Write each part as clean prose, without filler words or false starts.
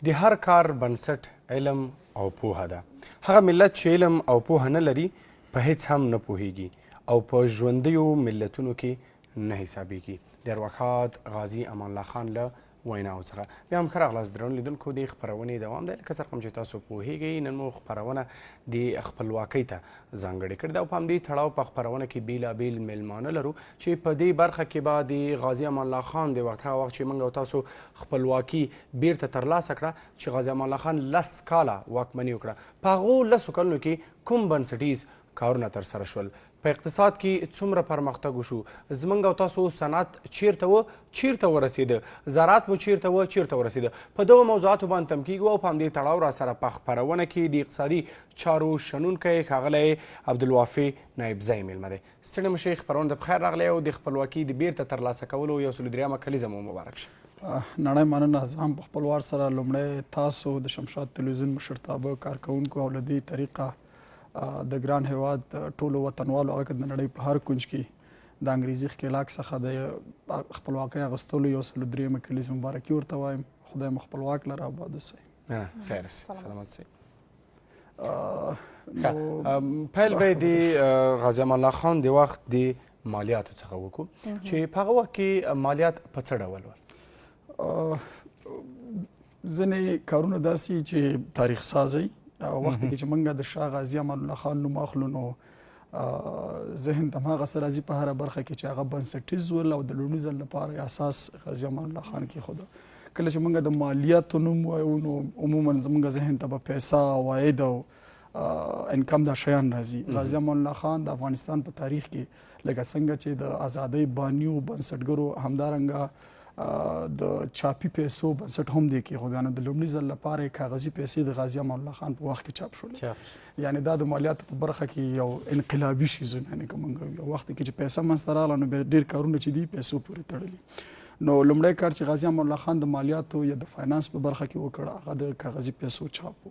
د هر کار بنسټ علم او پوهه ده. هغه ملت چې علم او پوهه نه لري په هیڅ هم نه پوهیږي او په ژوندیو ملتونو کې نه حسابیږي. د ارواښاد غازي امان الله خان له ویناو څخه بیا هم ښه راغلاست درنو لیدونکو. د خپرونې دوام دی لکه څرنګه چې تاسو پوهیږئ نن مو خپرونه د خپلواکۍ ته ځانګړې کړې ده او په همدې تړاو په خپرونه کې بېلابېل میلمانه لرو چې په دې برخه کې به د غازي امان الله خان د وخت هغه وخت چې موږ او تاسو خپلواکي بیرته ترلاسه کړه چې غازي امان الله خان 10 کاله واکمني وکړه په هغو 10 کلونو کې کوم بنسټیز کارونه ترسره شول، په اقتصاد کې څومره پرمختګ وشو، زموږ او تاسو صنعت چیرته ورسېده، زراعت مو چیرته ورسېده. په دغو موضوعاتو باندې تم کیږو او په همدې تړاو راسره په خپرونه کې د اقتصادي چارو شنونکی ښاغلی عبدالوافي نایبزی میلمه دی. ستړي مه شئ، خپرونه ته بخیر راغلی او د خپلواکي د بیرته ترلاسه کولو 103مه کلیزه مو مبارک شه. نړۍ مننه. زه هم په خپل وار سره لومړی تاسو د شمشاد تلویزیون مشرتابه کارکوونکو او له دې طریقه د ګران هیواد ټولو وطنوالو هغه د نړۍ په هر کنج کې د انګریزي ښکېلاک څخه د خپلواکۍ اخیستلو 103مه کلیزه مبارکي ورته وایم. خدای مو خپلواک لره، آباد اوسئ. خیر سلامت سئ. پیل به د غازي امان الله خان د وخت د مالیاتو څخه وکړو چې په هغه وخت کې مالیات په څه ډول ول؟ ځینې کارونه داسې چې تاریخ سازی وخت کې چې موږ د شاه غازي امان الله خان نوم اخلو نو ذهن ته هماغه څه راځي په هره برخه کې چې هغه بنسټیز ول او د لومړي ځل لپاره اساس غازي امان الله خان کېښوده. کله چې موږ د مالیاتو نوم وایو نو عموما زموږ ذهن ته به پیسه، عواید او انکم دا شیان راځي. غازي امان الله خان د افغانستان په تاریخ کې لکه څنګه چې د ازادۍ بانیو بنسټګرو همدارنګه د چاپي پیسو بنسټ هم دی کېښودی. نو د لومړي ځل لپاره یې کاغذي پیسې د غازي امان الله خان په وخت کې چاپ شولې. یعنې دا د مالیاتو په برخه کې یو انقلابي شیزونه، یعنې که موږ یو وخت کې چې پیسه منځته راغله نو بیا ډېر کارونه چې دي پیسو پورې تړلي. نو لومړی کار چې غازي امان الله خان د مالیاتو یا د فاینانس په برخه کې وکړ هغه د کاغذي پیسو چاپ و.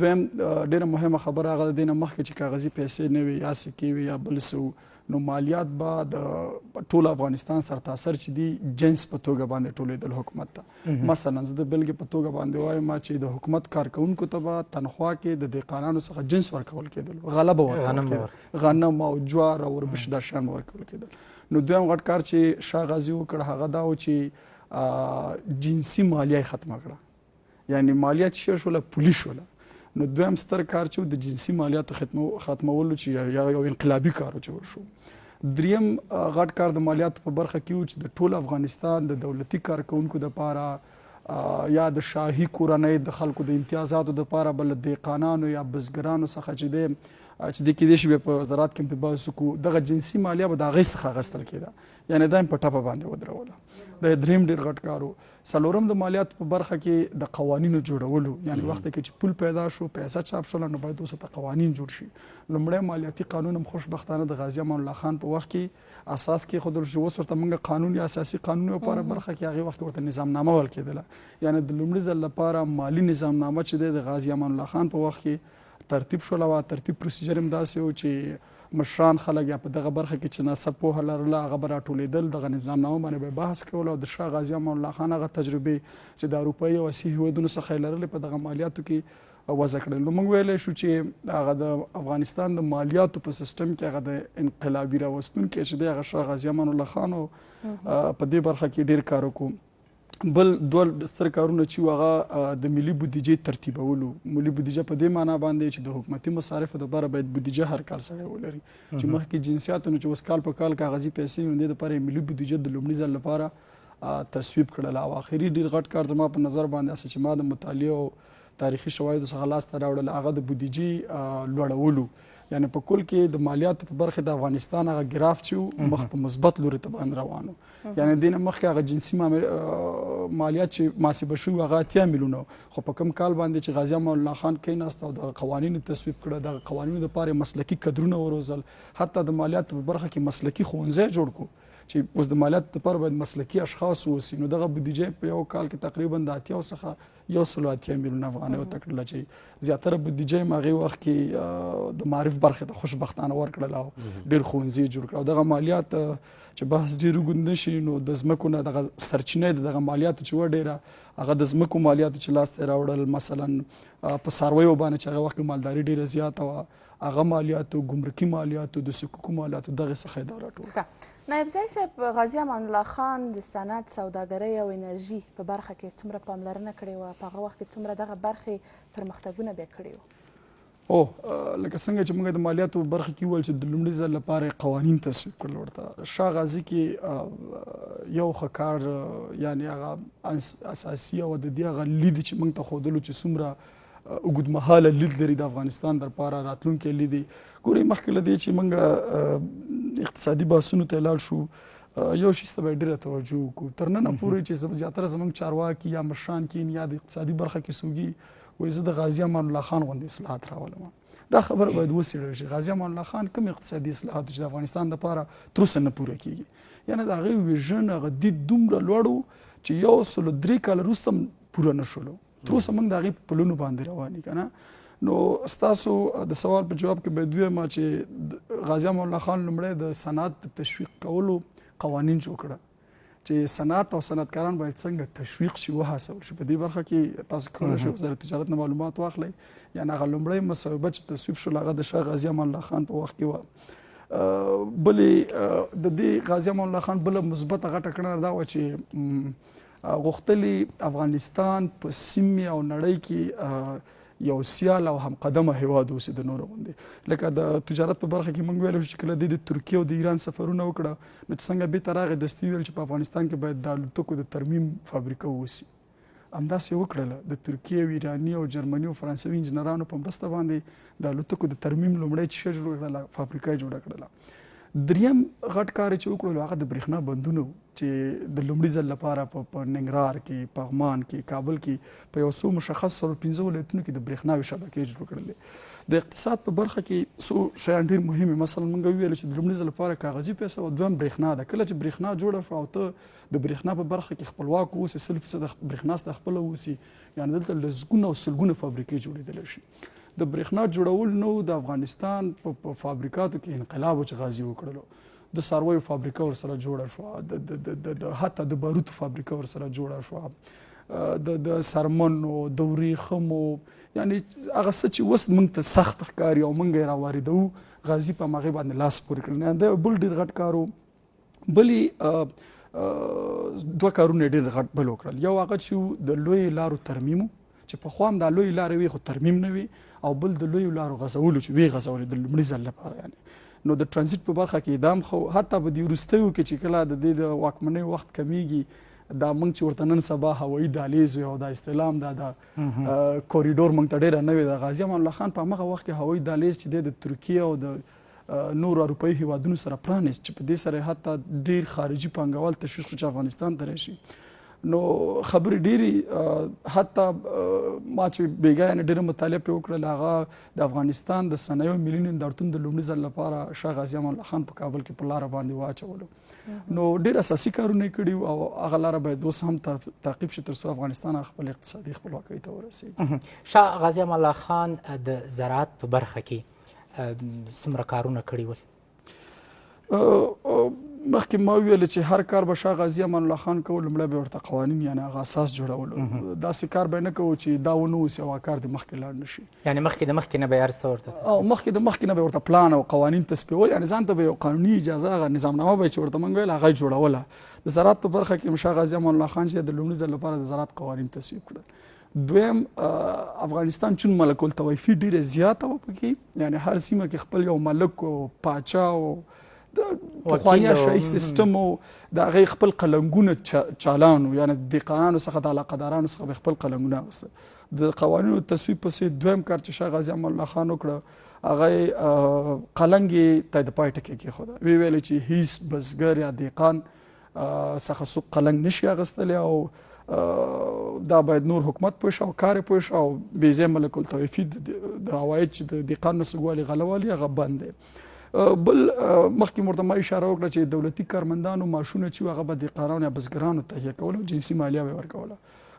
دویم ډېره مهمه خبره هغه د دې نه مخکې چې کاغذي پیسې نه وي یا سکې وي یا بل څه نو مالیات به د ټول افغانستان سرتاسر چې دي جنس په توګه باندې ټولېدل حکومت ته. مثلا زه د بېلګې په توګه باندې وایم چې د حکومت کارکوونکو ته به تنخوا کې د دهقانانو څخه جنس ورکول کېدل، غله به ورکول کېدل، غنم او جوار او وربشې دا شیان به ورکول کېدل. نو دویم غټ کار چې شاه غازي وکړ هغه دا و چې جنسي مالیه یې ختمه کړه، یعنې مالیه چې شوله پولي شوله. نو دویم ستر کار چې د جنسي مالیاتو ختمولو چې یو انقلابي کار چې وشو. دریم غټ کار د مالیاتو په برخه کې و چې د ټول افغانستان د دولتي کارکوونکو دپاره یا د شاهي کورنۍ د خلکو د امتیازاتو دپاره به له دهقانانو یا بزګرانو څخه چې دی چې د کېدای شي بیا په زراعت کې هم په بحث وکړو دغه جنسي مالیه به د هغې څخه اخیستل کېده، یعنې دا هم په ټپه باندې ودروله. دا دریم ډېر غټ کار و. څلورم د مالیاتو په برخه کې د قوانینو جوړولو، یعنې وخت کې چې پول پیدا شو پیسه چاپ شوله نو باید اوس ته قوانین جوړ شي. لومړی مالیاتي قانون هم خوشبختانه د غازي امان الله خان په وخت کې اساس کېښودل شو. اوس ورته موږ قانون یا اساسي قانون لپاره برخه کې هغې وخت کې ورته نظامنامه ویل کېدله، یعنې د لومړي ځل لپاره مالي نظامنامه چې دی د غازي امان الله خان په وخت کې ترتیب شوله وه. ترتیب پروسیجر هم داسې و چې مشران خلک یا په دغه برخه کې چې ناڅه پوهه لرله هغه به راټولېدل، دغه نظامنامه باندې به بحث کول او د شاه غازي امان الله خان هغه تجربې چې د اروپایي او اسیایي هېوادونو څخه یې لرلې په دغه مالیاتو کې وضع کړل. نو موږ ویلی شو چې هغه د افغانستان د مالیاتو په سیسټم کې هغه د انقلابي راوستونکی چې دی هغه شاه غازي امان الله خان په دې برخه کې ډېر کار وکړو. بل دوه ستر کارونه چې هغه د ملي بودیجې ترتیبولو. ملي بودیجه په دې معنا باندې چې د حکومتي مصارفو دپاره باید بودیجه هر کال سړی ولري چې مخکې جنسیاتو نو چې اوس کال په کال کاغذي پیسې نو دې دپاره ملي بودیجه د لومړي ځل لپاره تصویب کړله. او آخري ډېر غټ کار زما په نظر باندې هسې چې ما د مطالعې او تاریخي شواهدو څخه لاسته راوړل هغه د بودیجې لوړولو، یعنې په کل کې د مالیاتو په برخه د افغانستان هغه ګراف چې مخ په مثبت لوري ته باندې روان و. یعنې دې نه مخکې هغه جنسي مالیات چې محاسبه شوي هغه 80 میلیونه، خو په کوم کال باندې چې غازي امان الله خان کېناست او دغه قوانینو تصویب کړه، دغه قوانینو دپاره مسلکي کدرونه وروزل، حتی د مالیاتو په برخه کې مسلکي ښوونځی جوړ کړو چې اوس د مالیاتو لپاره باید مسلکي اشخاص واوسي، نو دغه بودیجه په یو کال کې تقریبا د 80 څخه 180 میلیونه افغانۍ وتکړله، چې زیاتره بودیجه یې هغې وخت کې د معارف برخې ته خوشبختانه ورکړله او ډېر ښوونځي جوړ کړل. او دغه مالیات چې بحث ډېر اوږد نه شي، نو د ځمکو نه دغه سرچینه د دغه مالیاتو چې وه ډېره، هغه د ځمکو مالیاتو چې لاسته یې راوړل، مثلا په څارویو باندې چې هغه وخت کې مالداري ډېره زیاته وه، هغه مالیاتو، ګمرکي مالیاتو، د صکوکو مالیاتو، دغې څخه یې دا راټول. نایب ځای صاحب، غازي امان الله خان د صنعت، سوداګرۍ او انرژي په برخه کې څومره پاملرنه کړې وه؟ په هغه وخت کې څومره دغه برخې پرمختګونه بیا کړي وو؟ لکه څنګه چې موږ د مالیاتو برخه کې وویل چې د لومړي ځل لپاره قوانین تصویب کړل ورته. شاه غازي کې یو ښه کار یعنې هغه اساسي او د دې هغه لید چې موږ ته ښودلو چې څومره اوږدمهاله لید لري د افغانستان دپاره راتلونکی لید یې. ګورئ مخکې له دې چې موږ اقتصادي بحثونو ته لاړ شو، یو شي ته باید ډېره توجه وکړو. تر ننه پورې چې زیاتره زموږ چارواکي یا مشران کښېني یا د اقتصادي برخه کې څوک وایي زه د غازي امان الله خان غوندې اصلاحات راولم. دا خبره باید وڅېړل شي. غازي امان الله خان کوم اقتصادي اصلاحات چې د افغانستان دپاره تر اوسه نه پوره کېږي، یعنې د هغې ویژن، هغه دید دومره لوړ و چې 103 کاله وروسته هم پوره نه شولو. تر اوسه موږ د هغې په پلونو باندې روان یو که نه. نو ستاسو د سوال په جواب کې باید ووایم چې غازي امان الله خان لومړی د صنعت د تشویق کولو قوانین جوړ کړه چې صنعت او صنعتکاران باید څنګه تشویق شي، وهڅول شي. په دې برخه کې تاسو کولی شئ وزارت تجارت نه معلومات واخلئ. یعنې هغه لومړی مصوبه چې تصویب شول هغه د شاه غازي امان الله خان په وخت کې وه. بلې د دې غازي امان الله خان بله مثبته غټه کړنه دا وه چې غوښتلي افغانستان په سیمې او نړۍ کې یو سیال او هم قدمه هیواد اوسي د نورو غوندې. لکه د تجارت په برخه کې موږ ویلو چې کله د ترکیې او د ایران سفرونه وکړه، نو چې څنګه بېرته راغی دستي ویل چې په افغانستان کې باید د الوتکو د ترمیم فابریکه واوسي. همداسې وکړله. د ترکیې او ایراني او جرمني او فرانسوي انجینرانو په مرسته باندې د الوتکو د ترمیم لومړی چې ښه جوړه کړله، فابریکه یې جوړه کړله. دریم غټ کار چې وکړلو هغه د برېښنا بندونه و چې د لومړي ځل لپاره په ننګرهار کې، پغمان کې، کابل کې په یو څو مشخص 15 ولایتونو کې د برېښناوي شبکې جوړ کړلې. د اقتصاد په برخه کې څو شیان ډېر مهم دي. مثلا موږ وویل چې د لومړي ځل لپاره کاغذي پیسه او دویم برېښنا ده. کله چې برېښنا جوړه شوه او ته د برېښنا په برخه کې خپلواک اوسې، 100% برېښنا ستا خپله اوسي، یعنې دلته لسګونه او سلګونه فابریکې جوړېدلی شي. د برېښنا جوړول نو د افغانستان په فابریکاتو کې انقلاب چې غازي وکړلو. د څارویو فابریکه ورسره جوړه شوه، حتی د باروتو فابریکه ورسره جوړه شوه، د سرمنو، د ورېښمو، یعنې هغه څه چې اوس موږ ته سخت ښکاري او موږ یې راواردوو، غازي په همغې باندې لاس پورې کړل. دا بل ډېر غټ کار و. بلې دوه کارونه ډېر غټ بل وکړل. یو هغه چې د لویې لارو ترمیم چې پخوا هم دا لویې لارې وي خو ترمیم نه وي، او بل د لویو لارو غځولو چې ویې غځولې د لومړي ځل لپاره. یعنې نو د ټرانزیټ په برخه کې دام خو حتی په دې وروستیو کې چې کله د دې د واکمنۍ وخت کمیږي، دا موږ چې ورته نن سبا هوایي دهلیز وي او دا اصطلاح دا د کوریډور موږ ته ډېره نوې ده. غازي امان الله خان په همغه وخت کې هوایي دهلیز چې دی د ترکیې او د نورو اروپایي هیوادونو سره پرانیست، چې په دې سره حتی ډېر خارجي پانګوال تشویق شو چې افغانستان ته راشي. نو خبرې ډېرې، حتی ما چې بېګا یعنې ډېره مطالعه پرې وکړله، هغه د افغانستان د صنایعو ملي نندارتون د لومړي ځل لپاره شاه غازي امان الله خان په کابل کې په لاره باندې واچولو. نو ډېر اساسي کارونه یې کړي او هغه لاره باید اوس هم تعقیب شي تر څو افغانستان خپل اقتصادي خپلواکۍ ته ورسېږي. شاه غازي امان الله خان د زراعت په برخه کې څومره کارونه کړي ول؟ مخکې ما وویل چې هر کار به شاه غازي امان الله خان کول، لومړی به ورته قوانین یعنې هغه اساس جوړولو. داسې کار به یې نه کوو چې دا ونه اوسي او کار دې مخکې لاړ نه شي. یعنې مخکې د مخکې نه به یې هر څه ورته مخکې نه به ورته پلان او قوانین تصویبول، یعنې ځان ته به یو قانوني اجازه، هغه نظامنامه به یې چې ورته موږ ویل هغه یې جوړوله. د زراعت په برخه کې شاه غازي امان الله خان چې د لومړي ځل لپاره د زراعت قوانین تصویب کړل. دویم، افغانستان چون ملک الطوایفي ډېره زیاته وه پکې، یعنې هر سیمه کې خپل یو ملک او پاچا او پخواني شاهي سیستم او د هغې خپل قلنګونه چالانو، یعنې د دهقانانو څخه د علاقهدارانو څخه به خپل قلنګونه اخیسته. د قوانینو تصویب پسې دویم کار چې شاه غازي امان الله خان وکړه، هغه یې قلنګ یې ته د پای ټکی کېښوده. ویې ویل چې هیڅ بزګر یا دهقان څخه څوک قلنګ نشي اخیستلی او دا باید نور حکومت پوه شه او کار یې پوه شه او بې ځایه ملک الطوایفي د عواید چې د دهقان نه سوګوالي غلوالي هغه بند دی. بل مخکې ورته ما اشاره وکړه چې دولتي کارمندانو معاشونه چې هغه به دهقانانو یا بزګرانو تهیه کول او جنسي مالیه به ورکوله.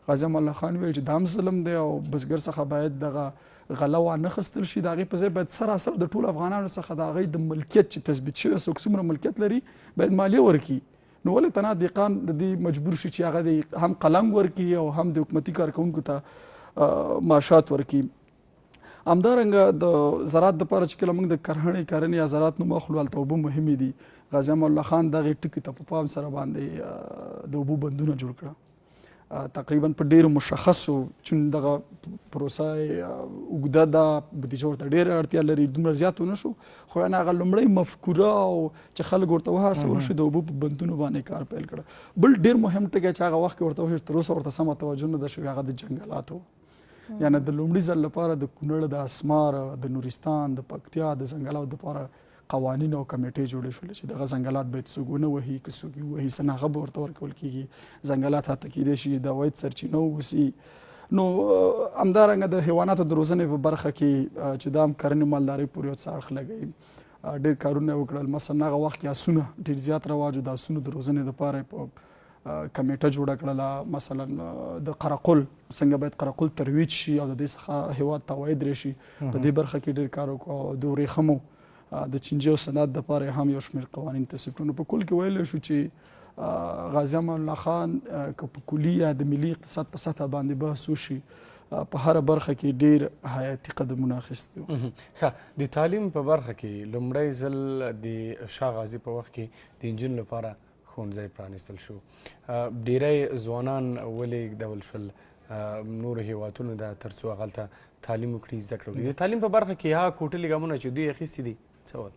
غازي امان الله خان ویل چې دا هم ظلم دی او بزګر څخه باید دغه غله وانخیستل شي، د هغې په ځای باید سراسر د ټولو افغانانو څخه د هغوی د ملکیت چې تثبیت شوی څوک څومره ملکیت لري باید مالیه ورکړي. نو ولې تنها دهقان د دې مجبور شي چې هغه هم قلم ورکړي او هم د حکومتي کارکوونکو ته معاشات ورکړي. همدارنګه د زراعت دپاره چې کله موږ د کرهڼې یا زراعت نوم اخلو هلته اوبه مهمې دي. غازي امان الله خان دغې ټکي ته په پام سره باندې د اوبو بندونه جوړ کړه. تقریبا په ډېرو مشخصو چون دغه پروسه اوږده ده، بودیجه ورته ډېره اړتیا لري، دومره زیات ونه شو، خو یعنې هغه لومړی مفکوره او چې خلک ورته وهڅول شي د اوبو په بندونو باندې کار پیل کړه. بل ډېر مهم ټکی چې هغه وخت کې ورته وشو تر اوسه ورته سمه توجه نه ده شوې هغه د جنګلاتو، یعنې د لومړي ځل لپاره د کونړ، د اسمار، د نورستان، د پکتیا د ځنګلاتو دپاره قوانین او کمیټې جوړې شولې چې دغه ځنګلات باید څوک ونه وهي، که څوک یې ووهي څه هغه به ورته ورکول کېږي. ځنګلات حتی کیدای شي د عواید سرچینه واوسي. نو همدارنګه د حیواناتو د روزنې په برخه کې چې دا هم کرنې مالدارۍ پورې یو څه اړخ لګوي، ډېر کارونه یې وکړل. مثلا هغه وخت کې آسونه ډېر زیات رواج و، د آسونو د روزنې دپاره په کمیټه جوړه کړله. مثلا د قرقل څنګه باید قرقل ترویج شي او د دې څخه هېواد ته عواید راشي، په دې برخه کې ډېر کار وکړو. او د ورېښمو د چینجي او صنعت دپاره هم یو شمېر قوانین تصویب کړو. نو په کل کې ویلی شو چې غازي امان الله خان که په کلي یا د ملي اقتصاد په سطحه باندې بحث وشي په هره برخه کې ډېر حیاتي قدمونه اخیستي وو. ښه، د تعلیم په برخه کې لومړی ځل د شاه غازي په وخت کې د نجونو لپاره ښوونځی پرانیستل شو. ډېری ځوانان ولېږدول شول نورو هېوادونو ته تر څو هغلته تعلیم وکړي، زده کړه وکړي. د تعلیم په برخه کې هغه کوټلي ګامونه چې دوی اخیستي دي څه ول؟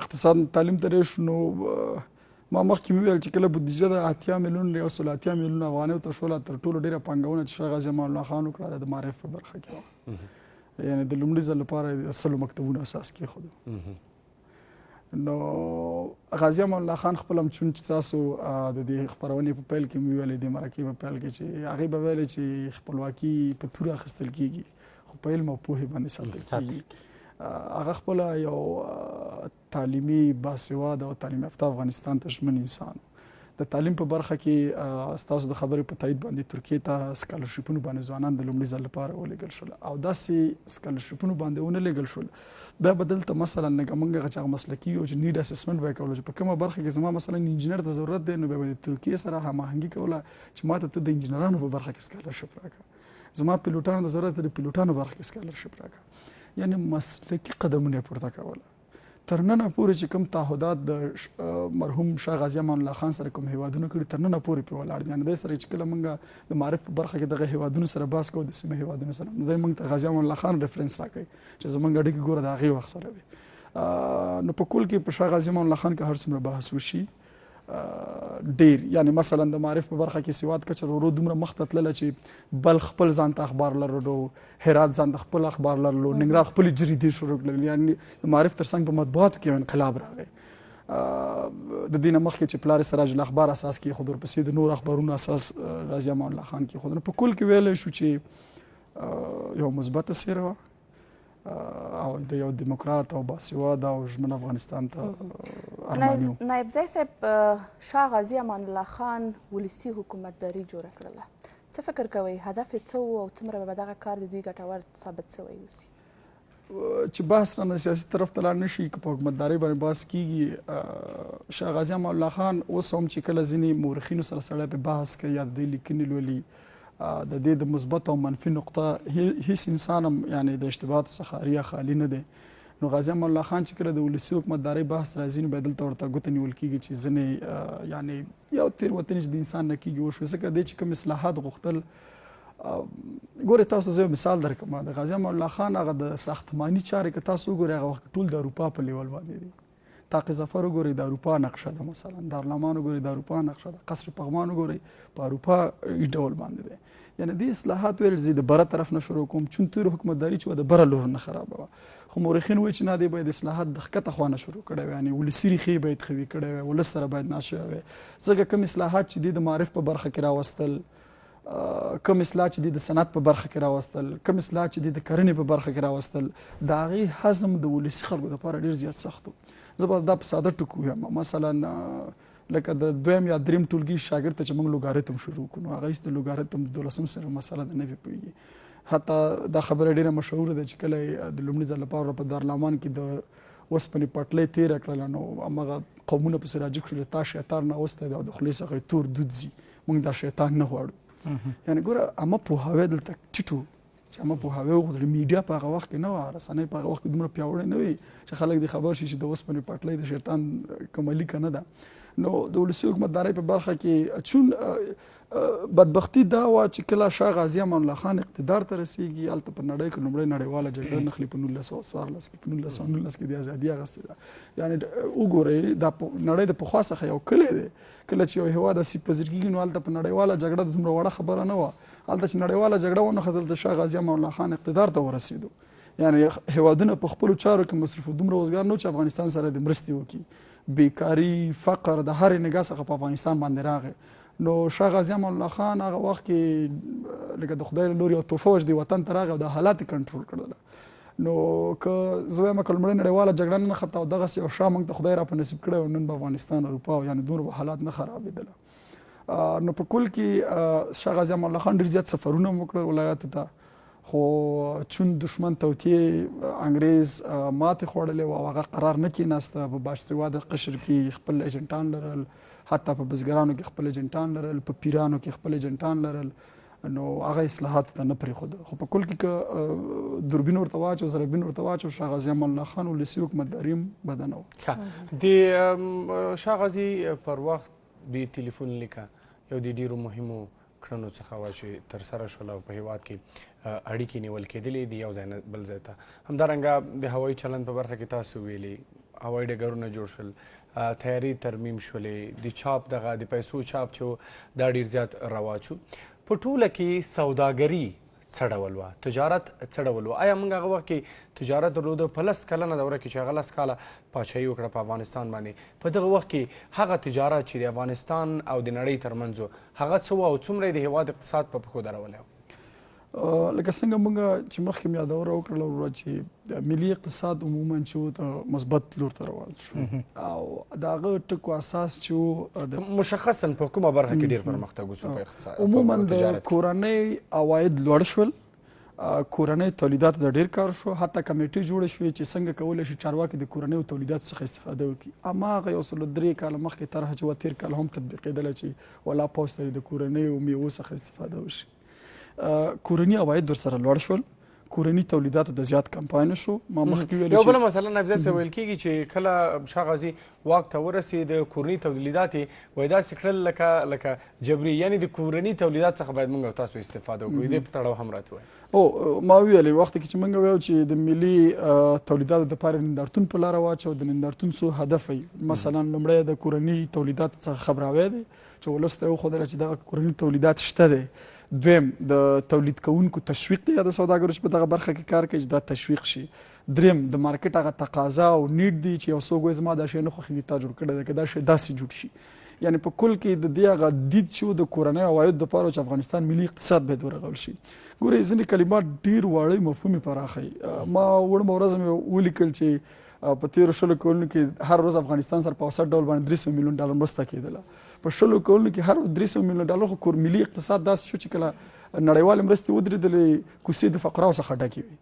اقتصاد تعلیم ته راشو نو ما مخکې مې ویل چې کله بودیجه د 80 میلیونه 180 میلیونه افغانیو ته شوله، تر ټولو ډېره پانګونه چې شاه غازي امان الله خان وکړه د معارف په برخه کې وه. یعنې د لومړي ځل لپاره 100 مکتبونه اساس کېښودو. نو غازي امان الله خان خپل هم چون چې تاسو د دې خپرونې په پیل کې مې ویلې، د مرکې په پیل کې چې هغې به ویلې چې خپلواکي په توره اخیستل کېږي خو په علم او پوهې باندې ساتل کېږي. هغه خپله یو تعلیمي باسواده او تعلیم یافته افغانستان ته ژمن انسان. د تعلیم په برخه کې ستاسو د خبرې په تایید باندې ترکیې ته سکالرشیپونو باندې ځوانان د لومړي ځل لپاره ولېږل شول او داسې سکالرشیپونو باندې ونه لېږل شول. دا به دلته مثلا لکه موږ هغه چې مسلکي او چې نیډ اسسمنټ به یې کولو چې په کومه برخه کې زما مثلا انجینر ته ضرورت دی، نو بیا به د ترکیې سره هماهنګي کوله چې ما ته د انجینرانو په برخه کې سکالرشیپ راکړه، زما پیلوټانو ته ضرورت دی د پیلوټانو برخه کې سکالرشیپ راکړه. یعنې مسلکي قدمونه یې پورته کوله. تر ننه پورې چې کوم تعهدات د مرحوم شاه غازي امان الله خان سره کوم هیوادونه کړي تر ننه پورې پرې ولاړ دي. یعنې دی سره چې کله موږ د معارف په برخه کې دغه هیوادونو سره بحث کوو د سیمه هیوادونو سره، نو دی موږ ته غازي امان الله خان ریفرنس راکوي چې زموږ اړیکې ګوره د هغې وخت سره وي. نو په کل کې په شاه غازي امان الله خان که هر څومره بحث وشي ډېر، یعنی مثلا د معارف په برخه کې سواد کچه ورو دومره مخته تلله چې بلخ خپل ځان ته اخبار لرلو، هرات ځان ته خپل اخبار لرلو، ننګرهار خپلې جریدې شروع کړل. یعنی د معارف تر څنګ په مطبوعاتو کې یو انقلاب راغی. د دې نه مخکې چې پلار سراج الاخبار اساس کېښود، ورپسې د نور اخبارونو اساس غازي امان الله خان کېښود. نو په کل کې ویلی شو چې یو مثبته څېره وه او د یو دیموکرات او باسواده او ژمن افغانستان ته ارماني و. نایب ځای صاحب، شاه غازي امان الله خان ولسي حکومتداري جوړه کړله. څه فکر کوئ هدف یې څه و او څومره به دغه کار د دوی ګټور ثابت شوی اوسي؟ چې بحث رانه سیاسي طرف ته لاړ نه شي، که په حکومتدارۍ باندې بحث کېږي، شاه غازي امان الله خان اوس هم چې کله ځینې مورخینو سره سړی په بحث کوي یا د دوی لیکنې لولي، د دې د مثبت او منفي نقطه هیڅ انسان هم یعنې د اشتباهاتو څخه اریا خالي نه دی. نو غازي امان الله خان چې کله د ولسي حکومتدارۍ بحث راځي نو باید دلته ورته ګوته نیول کېږي چې ځینې یعنې یو تېروتنې چې د انسان نه کېږي وشوې، ځکه دی چې کوم اصلاحات غوښتل. ګورې تاسو زه یو مثال درکړم، د غازي امان الله خان هغه د ساختماني چارې که تاسو وګورئ هغه وخت ټول د اروپا په لیول باندې دي. طاق ظفر وګورئ د اروپا نقشه ده، مثلا دارالمان وګورئ د اروپا نقشه ده، قصر پغمان وګورئ په اروپا ډول باندې دی. یعنې دې اصلاحات ویل زه د بره طرف نه شروع کوم، چون تور حکومتداري چې وه د بره لور نه خرابه وه، خو مورخین وایي چې نه دی باید اصلاحات د ښکته خوا نه شروع کړی وی، یعنې ولسي ریښې باید قوي کړی وی، ولس سره باید ناست شوی وی. ځکه کوم اصلاحات چې دی د معارف په برخه کې راوستل، کوم اصلاح چې د صنعت په برخه کې راوستل، کوم اصلاح چې د کرنې په برخه کې راوستل، د هغې هضم د ولسي خلکو دپاره ډېر زیات سخت و. زه به دا په ساده ټکو ویم، مثلا لکه د دویم یا دریم ټولګي شاګرد ته چې موږ لوګاریتم شروع کړو نو هغه هېڅ د لوګاریتم 12 سره مسله ده نه وي پوهېږي. حتی دا خبره ډېره مشهوره ده چې کله یې د لومړي ځل لپاره په دارالمان کې د اوسپنې پټلۍ تېره کړله نو هماغه قومونه پسې راجګ شو چې تا شیطان راوستی دی او د خولې څخه یې تور دود ځي، موږ دا شیطان نه غواړو. یعنې ګوره عامه پوهاوی دلته ټیټ و چې عامه پوهاوی وغوښتل. میډیا په هغه وخت کې نه وه، رسنۍ په هغه وخت کې دومره پیاوړې نه وي چې خلک دې خبر شي چې د اوسپنې پټلۍ د شیطان کومه لیکه نه ده. نو د ولسي حکومتدارۍ په برخه کې چون بدبختي دا وه چې کله شاه غازي امان الله خان اقتدار ته رسېږي هلته په نړۍ کې لومړۍ نړیواله جګړه نښلي په 1914 کې، په 1919 کې د ازادي اخیستې ده. یعنې وګورئ دا نړۍ د پخوا څخه یو کلی دی. کله چې یو هېواد اسیب پذیر کېږي نو هلته په نړیواله جګړه د دومره وړه خبره نه وه. هلته چې نړیواله جګړه ونښتل د شاه غازي امان الله خان اقتدار ته ورسېدو. یعنې هېوادونه په خپلو چارو کې مصروف و، دومره وزګار نه و چې افغانستان سره د مرستې وکړي. بیکاري، فقر د هرې نګاه څخه په افغانستان باندې راغی. نو شاه غازي امان الله خان هغه وخت کې لکه د خدای له لورې یو تحفه وه چې وطن ته راغی او د حالات یې کنټرول کړله. نو که زه وایم که لومړۍ نړیواله جګړه نه نښته او دغسې یو شاه موږ ته خدای را په نصیب کړی و نن به افغانستان اروپا و یعنې دومره به حالات نه خرابېدله. نو په کل کې شاه غازي امان الله خان ډېر زیات سفرونه هم وکړل ولایاتو ته، خو چون دشمن توطیې انګریز ماتې خوړلې وه او هغه قرار نه کېناسته، په باشسواده قشر کې خپل ایجنټان لرل، حتی په بزګرانو کې خپل ایجنټان لرل، په پیرانو کې خپل ایجنټان لرل، نو هغه اصلاحاتو ته نه پرېښوده. خو په کل کې که دوربین ورته واچو، ضربین ورته واچو، شاه غازي امان الله خان ولسي حکومتداري هم بده نه وه. د شاه غازي پر وخت د ټلیفون لیکه یو د ډېرو مهمو کړنو څخه وه چې ترسره شول او په هېواد کې اړیکې نیول کېدلې د یو ځای نه بل ځای ته. همدارنګه د هوایي چلند په برخه کې تاسو ویلي هوایي ډګرونه جوړ شول، تیاري ترمیم شولې، د چاپ دغه د پیسو چاپ چې دا ډېر زیات رواج شو. په ټوله کې سوداګري څه ډول وه، تجارت څه ډول وه؟ آیا موږ هغه وخت کې تجارت درلوده؟ په 10 کلنه دوره کې چې هغه 10 کاله پاچاهي وکړه په افغانستان باندې، په دغه وخت کې هغه تجارت چې د افغانستان او د نړۍ ترمنځ و هغه څه وه او څومره یې د هېواد اقتصاد په پښو درولی و؟ لکه څنګه موږ چې مخکې مې یادونه وکړله وروره چې ملي اقتصاد عموما چې و مثبت لور ته روان شو او د هغه ټکو اساس چې و مشخصا په کومه برخه کې ډېر پرمختګ وشو په اقتصاد؟ عموما د کورنۍ عواید لوړ شول، کورنۍ تولیداتو ته ډېر کار شو، حتی کمیټې جوړې شوې چې څنګه کولی شي چارواکي د کورنیو تولیداتو څخه استفاده وکړي. هماغه 103 کاله مخکې طرحه چې وه 13 کاله هم تطبیقېدله چې ولا پوځ ته د کورنیو میوو څخه استفاده وشي. کورني عواید ورسره لوړ شول، کورني تولیداتو د زیات کمپاین شو. ما مخکې ویل یو بله مسله نبض ویل کېږي چې کله شاه غازي واک ته ورسېد کورني تولیدات یې وایي داسې کړل لکه جبري، یعنې د کورني تولیدات څخه باید موږ او تاسو استفاده وکړو. دې په تړاو هم راته وایي. ما ویلې وخت کې چې موږ ویل چې د ملي تولیداتو دپاره نندارتون په لاره واچو. د نندارتون څو هدف وي، مثلا لومړی د کورني تولیداتو څخه خبراوی دی چې ولس ته یې وښودله چې دغه کورني تولیدات شته دی. دویم د تولید کوونکو تشویق دی، یا د سوداګرو چې په دغه برخه کې کار کوي چې دا تشویق شي. دریم د مارکیټ هغه تقاضا او نیډ دی چې یو څوک وایي زما دا شی نه خوښېږي تا جوړ کړی دی که دا شی داسې جوړ شي. یعنې په کل کې د دې هغه دید چې د کورنۍ عوایدو دپاره چې افغانستان ملي اقتصاد باید ورغول شي. ګورئ ځینې کلمات ډېر واړه مفهوم یې پراخوي. ما وړمه ورځ مې ولیکل چې په تېرو 20 کلونو کې هر ورځ افغانستان سره په اوسط ډول باندې $300 ملیون مرسته کېدله. په 20 کلونو کې هر ورځ $300 ملیون خو کور ملي اقتصاد داسې شو چې کله نړیوالې مرستې ودرېدلې کوڅې د فقراو څخه ډکې وي.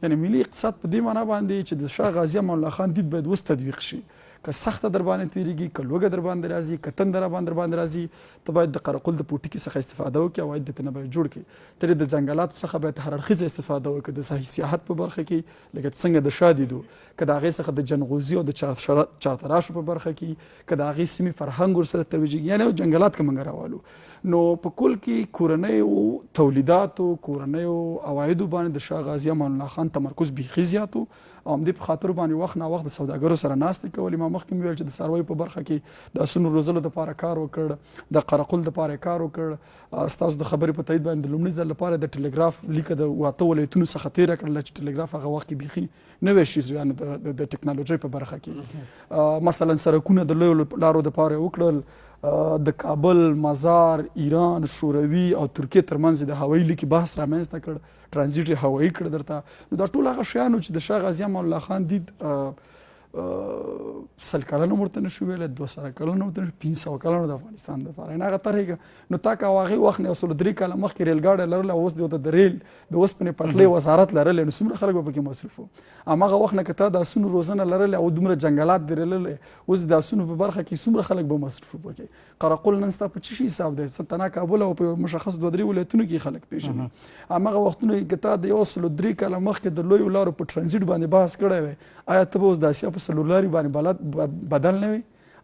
یعنې ملي اقتصاد په دې معنا باندې چې د شاه غازي امان الله خان دید باید اوس تطبیق شي. که سخته در باندې تېرېږي، که لوږه در باندې راځي، که تنده در باندې راځي، ته باید د قرقل د پوټکي څخه استفاده وکړي، عواید درته نه باید جوړ کړي. ته د ځنګلاتو څخه باید هر اړخیزه استفاده وکړي. د صحي سیاحت په برخه کې لکه څنګه د شاه دیدو، که د هغې څخه د جنغوزي او د چارتراشو په برخه کې، که د هغې سیمې فرهنګ ورسره ترویجېږي، یعنې جنګلات که موږ راوالو. نو په کل کې کورنیو تولیداتو، کورنیو عوایدو باندې د شاه غازي امان الله خان تمرکز بیخي زیات و او همدې په خاطر باندې وخت نا وخت د سوداګرو سره ناستې کولې. ما ما مخکې مې ویل چې د څارویو په برخه کې د اسونو روزلو دپاره کار وکړ، د قرقل دپاره یې کار وکړ. ستاسو د خبرې په تایید باندې د لومړي ځل لپاره د ټلګراف لیکه د 8 ولایتونو څخه تېره کړله چې ټلګراف هغه وخت کې بیخي نوی شیز و، یعنې د ټکنالوژۍ په برخه کې. مثلا سړکونه د لویو لارو دپاره یې وکړل. د کابل، مزار، ایران، شوروي او ترکیې ترمنځ د هوایي لیکې بحث رامنځته کړ، ټرانزیټ یې هوایي کړ درته. نو دا ټول هغه شیانو چې د شاه غازي امان الله خان دید 100 کلنو ورته نشو ویلی، 200 کلنو ورته نشو، 500 کلنو د افغانستان دپاره. یعنې هغه طرحې نو تا که هغې وخت نه 103 کاله مخکې ریل ګاډی لرله، اوس د ریل د اوسپنې پټلۍ وزارت لرلی، نو څومره خلک به پکې مصروف وو. هماغه وخت نه که تا د اسونو روزنه لرلې او دومره جنګلات دې لرلې، اوس د اسونو په برخه کې څومره خلک به مصروف وو پکې. قرقل نن ستا په څه شي حساب دی؟ تنها کابل او په مشخص 2-3 ولایتونو کې خلک پېژني. هماغه وختونو کې که تا د 103 کاله مخکې د لویو لارو په ټرانزیټ باندې بحث کړی وی، آیا ته به اوس د اسیا په څلور لارې باندې بدل نه وي؟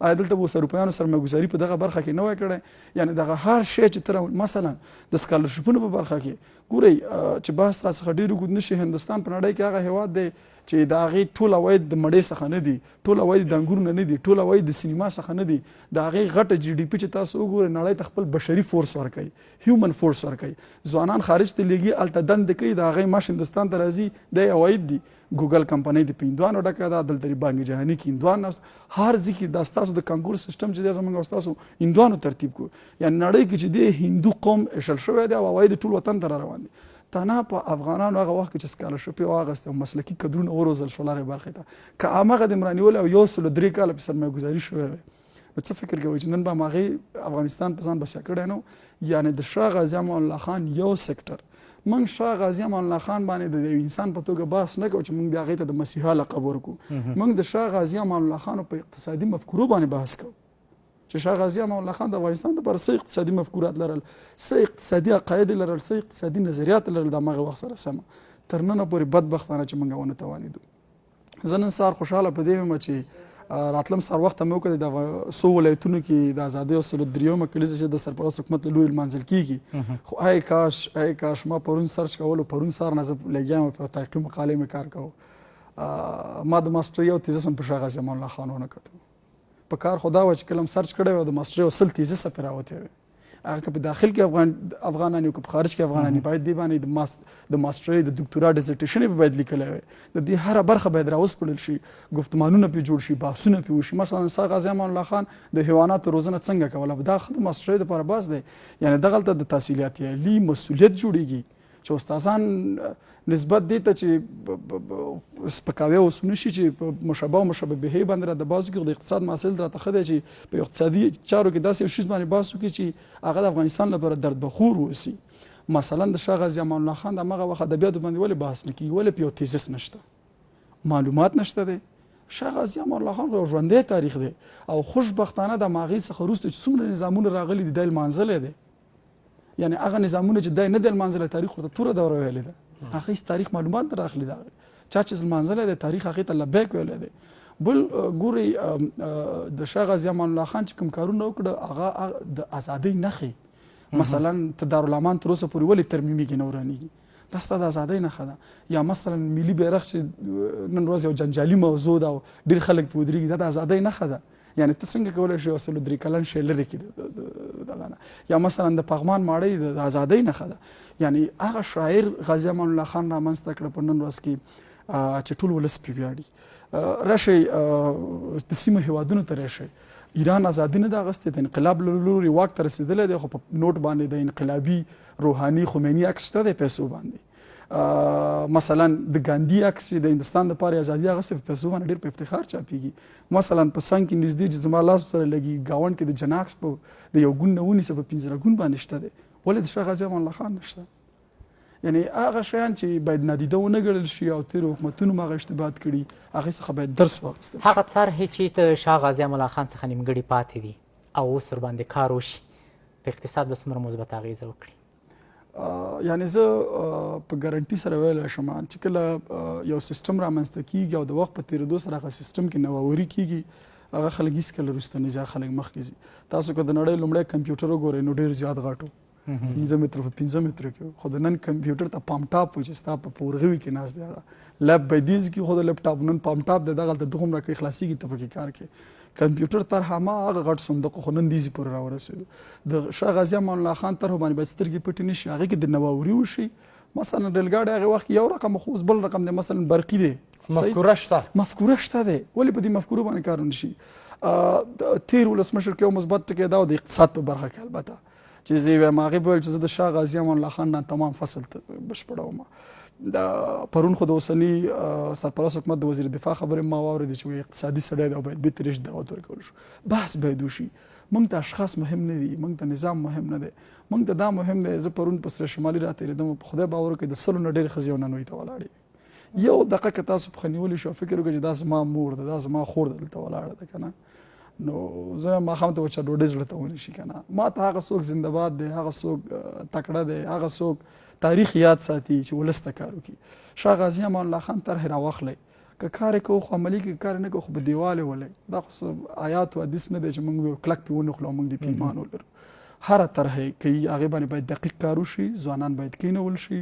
آیا دلته به اوس اروپایانو سرمایه‌ګذاري په دغه برخه کې نه وای کړی؟ یعنې دغه هر شی چې ته مثلا د سکالرشپونو په برخه کې ګورئ چې بحث راڅخه ډېر اوږد نه شي، هندوستان په نړۍ کې هغه هېواد دی چې د هغې ټول عواید د مړۍ څخه نه دي، ټول عواید د انګورو نه دي، ټول عواید د سینما څخه نه دي. د هغې غټه GDP چې تاسو وګورئ، نړۍ ته خپل بشري فورس ورکوي، هیومن فورس ورکوي. ځوانان خارج ته لیږي، هلته دندې کوي، د هغې معاش هندوستان ته راځي، دی عواید دي. ګوګل کمپنۍ د په هندوانو ډکه ده، دلته د بانک جهاني کې هندوان ناست، هر ځای کې دا ستاسو د کانکور سیسټم چې دی زموږ او ستاسو هندوانو ترتیب کړو. یعنې نړۍ کې چې دی هندو قوم اشل شوی دی او عواید ټول وطن ته را روان دي. تنها په افغانانو هغه وخت کې چې سکالرشپ یې واخیستی او مسلکي کدرونه وروزل شول هرې برخې ته، که همغه دې رانیولی او 103 کاله پې سرمایه‌ګذاري شوی وی، نو څه فکر کوئ چې نن به هم هغې افغانستان په ځان بسیا کړی نه و؟ یعنې د شاه غازي امان الله خان یو سیکټر، موږ شاه غازي امان الله خان باندې د یو انسان په توګه بحث نه کوو چې موږ د هغې ته د مسیحا لقب ورکړو. موږ د شاه غازي امان الله خان په اقتصادي مفکورو باندې بحث کوو چې شاه غازي امان الله خان د افغانستان لپاره څه اقتصادي مفکورات لرل، څه اقتصادي عقاید لرل، څه اقتصادي نظریات لرل، د هماغه وخت سره سمه. تر ننه پورې بدبختانه چې موږ ونه توانېدو. زه نن سهار خوشحاله په دې وم چې راتلم سهار وخت ته مې وکړل د 100 ولایتونو کې د ازادۍ او 103 کلیزه چې د سرپرست حکومت له لوري لمانځل کېږي. خو ای کاش ما پرون سرچ کولو، پرون سهار نه زه لګیا یم په تحقیقي مقالې مې کار کوو. ما د ماسټرۍ او تیزس هم په شاه غازي امان الله خان ونه کتو. په کار خو دا وه چې کله م سرچ کړی و د ماسټرۍ او 100 تیزس پرې راوتی وی. هغه که په داخل کې افغانان یو که په خارج کې افغانان باید دې باندې د ماسټرۍ د دکتورا ډیزرټیشن یې باید لیکلی وی. د دې هره برخه باید راوسپړل شي، ګفتمانونه پرې جوړ شي، بحثونه پرې وشي. مثلا شاه غازي امان الله خان د حیواناتو روزنه څنګه کوله، دا د ماسټرۍ دپاره بحث دی. یعنې دغلته د تحصیلات عالي مسؤلیت جوړېږي چې استادان نسبت دې ته چې سپکاوی اوس نه شي چې په مشابه او مشابه بهې باندې را د بحث وکړي. د اقتصاد محصل راته ښه دی چې په اقتصادي چارو کې داسې یو شیز باندې بحث وکړي چې هغه د افغانستان لپاره درد بخور واوسي. مثلا د شاه غازي امان الله خان د همغه وخت ادبیاتو باندې ولې بحث نه کېږي؟ ولې په یو تیزس نشته، معلومات نشته دی؟ شاه غازي امان الله خان یو ژوندی تاریخ دی او خوشبختانه د هغې څخه وروسته چې څومره نظامونه راغلي دي دی لمانځلی دی. یعنې هغه نظامونه چې دی نه دی لمانځلی، تاریخ ورته توره دوره ویلې ده، هغې تاریخ معلومات نه راغلي ده. چا چې لمانځلی دی تاریخ هغې ته لبیک ویلی دی. بل ګورئ د شاه غازي امان الله خان چې کوم کارونه وکړه هغه د ازادۍ نښې، مثلا ته دارالامان تر اوسه پورې ولې ترمیمېږي نه ورانېږي؟ دا ستا د ازادۍ نښه ده. یا مثلا ملي بیرغ چې نن ورځ یو جنجالي موضوع ده او ډېر خلک پرې ودرېږي، دا د ازادۍ نښه ده. یعنې ته څنګه کولی شې 103 کلن شی لرې کړي دغه نه؟ یا مثلا د پغمان ماڼۍ د ازادۍ نښه ده. یعنې هغه شاعر غازي امان الله خان رامنځته کړه په نن ورځ کې چې ټول ولس پرې ویاړي. راشئ د سیمو هېوادونو ته راشئ، ایران ازادي نه ده اخیستې، د انقلاب له لوري واک ته رسېدلی دی، خو په نوټ باندې د انقلابي روحاني خمیني عکس شته دی پیسو باندې. مثلا د ګاندي عکس چې د هندوستان دپاره ازادي اخیستې په پیسو باندې ډېر په افتخار چاپېږي. مثلا په څنګ کې نږدې چې زما لاس سره لګي ګاونډ کې د جنا عکس په د یو ګون نه ونیسه په 15 ګون باندې شته دی، ولې د شاه غازي امان الله خان نشته؟ یعنې هغه شیان چې باید نادیده ونه ګڼل شي او تېرو حکومتونو هم هغه اشتباهات کړي، هغې څخه باید درس واخیستل شي. هغه طرحې چې د شاه غازي امان الله خان څخه نیمګړي پاتې دي او اوس ورباندې کار وشي، په اقتصاد به څومره مثبت اغېزه وکړي؟ یعنې زه په ګارنټي سره ویلی شم چې کله یو سیسټم رامنځته کېږي او د وخت په تېرېدو سره هغه سیسټم کې نوآوري کېږي، هغه خلک هېڅکله وروسته نه ځي، هغه خلک مخکې ځي. تاسو که د نړۍ لومړی کمپیوټر وګورئ نو ډېر زیات غټ و، 15 متره په 15 متره کې خو د نن کمپیوټر ته پام ټاپ وایي چې ستا په پورغوي کې ناست دی هغه لیب بایدیز کې خو د لیپټاپ نن پام ټاپ دی دغلته دومره کې خلاصېږي ته پکې کار کوي کمپیوټر طرح هماغه غټ صندوق خو نن دیزې پورې راورسېدو د شاه غازي امان الله خان طرح باندې باید سترګې پټې نه شي هغې کې د نواوري وشي مثلا ریلګاډی هغې وخت کې یو رقم خو اوس بل رقم دی مثلا برقي دی مفکوره شته دی ولې په دې مفکورو باندې کار نه شي تیر ولسمشر کې یو مثبت ټکی دا و د اقتصاد په برخه کې البته چې زه وایم هغې به ویل چې زه د شاه غازي امان الله خان نه تمام فصل بشپړوم پرون خو د اوسني سرپرست حکومت د وزیر دفاع خبرې ما واورېدې چې اقتصادي سړی دی او باید بېرته رشد دعوت ورکول شو بحث باید وشي موږ ته اشخاص مهم نه دي موږ ته نظام مهم نه دی موږ ته دا مهم دی زه پرون په سره شمالي راتېرېدم په خدای باور وکړئ د 100 نه ډېرې ښځې یو نانوایي ته ولاړې یو دقیقه که تاسو پخه نیولی شو فکر وکړئ چې دا زما مور ده دا زما خور ده دلته ولاړه ده که نه نو زه ماښام ته به چا ډوډۍ زړه ته ونیسي که نه ما ته هغه څوک زنده‌باد دی هغه څوک تکړه دی هغه څوک تاریخ یاد ساتي چې ولس ته کار وکړي شاه غازي امان الله خان طرحې راواخلی که کار یې کوو خو عملي کې کار نه کوو خو په دیوال یې ولئ دا خو آیات و حدیث نه دی چې موږ به کلک پې ونخلو او موږ دې په ایمان ولرو هره طرحې کوي هغې باندې باید دقیق کار وشي ځوانان باید کینول شي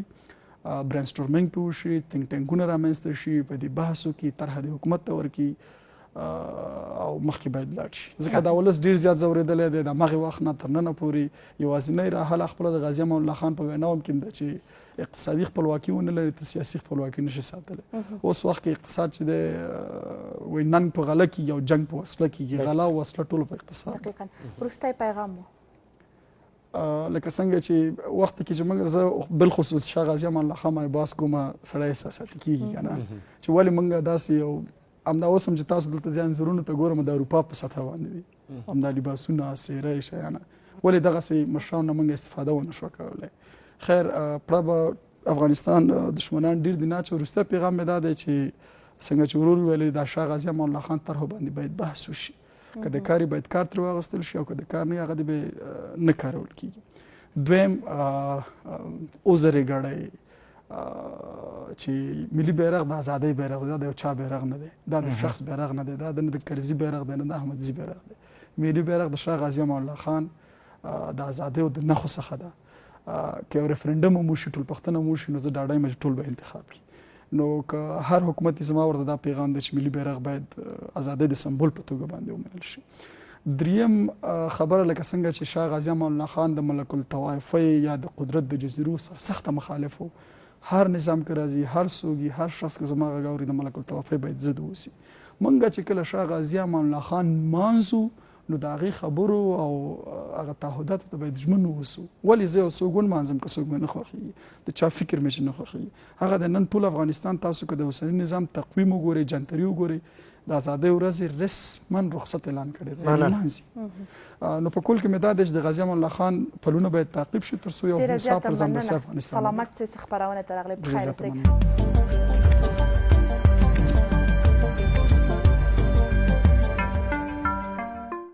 برین سټورمنګ پې وشي تینک ټینکونه رامنځته شي په دې بحث وکړي طرحه د حکومت ته ورکړي او مخکې باید لاړ شي ځکه دا ولس ډېر زیات ځورېدلی دی د همغې وخت نه تر ننه پورې یوازینی راحله خپله د غازي امان الله خان په ویناو کې ده چې اقتصادي خپلواکي ونه لري ته سیاسي خپلواکي نشي ساتلی اوس وخت کې اقتصاد چې دی وایي ننګ په غله کېږي او جنګ په وسله کېږي غله او وسله ټولو په اقتصاد وروستی پیغام مو لکه څنګه چې وخت کې چې موږ زه بالخصوص شاه غازي امان الله خان باندې بحث کومه سړی احساساتي کېږي که نه چې ولې موږ داسې یو همدا اوس هم چې تاسو دلته ځای انځورونو ته ګورم د اروپا په سطحه باندې دي همدا لباسونه څېرې شیانه ولې دغسې مشرانو نه موږ استفاده ونه شوه کولی خیر پړه به افغانستان دشمنان ډېر دي نه چې وروستی پیغام مې دا دی چې څنګه چې ورور ویلي دا شاه غازي امان الله خان طرحو باندې باید بحث وشي که د کار باید کار ترې واخیستل شي او که د کار نه هغه دې به نه کارول کېږي دویم اوزرې ګړی چې ملي بیرغ د ازادۍ بیرغ دی دا د یو چا بیرغ نه دی دا د شخص بیرغ نه دی دا نه د کرزي بیرغ دی نه د احمدزي بیرغ دی ملي بیرغ د شاه غازي امان الله خان د ازادۍ او د نښو څخه ده که یو ریفرنډم هم وشي ټولپوښتنه هم وشي نو زه ډاډه یم چې ټول به انتخاب کړي نو که هر حکومت زما ورته دا پیغام دی چې ملي بیرغ باید ازادۍ د سمبول په توګه باندې ومنل شي دریم خبره لکه څنګه چې شاه غازي امان الله خان د ملک الطوایفۍ یا د قدرت د جزیرو سره سخته مخالف و هر نظام که راځي هر څوک هر شخص که زما غږ اوري د ملک الطوایفۍ باید ضد ووسي موږ چې کله شاه غازي امان الله خان مانځو نو د هغې خبرو او هغه تعهداتو ته باید ژمن واوسو ولې زه یو څوک ونمانځم که څوک مې نه خوښېږي د چا فکر مې چې نه خوښېږي هغه د نن ټول افغانستان تاسو که د اوسني نظام تقویم وګورئ جنتري وګورئ د ازادۍ ورځې رسمن رخصت اعلان کړی دی لمانځي نو په کل کې مې دا دی چې د غازي امان الله خان پلونه باید تعقیب شي تر څو یو هوسا پر ځان بسیا افغانستان سلامت سي خپرونه ته راغلی بخیر اوسئ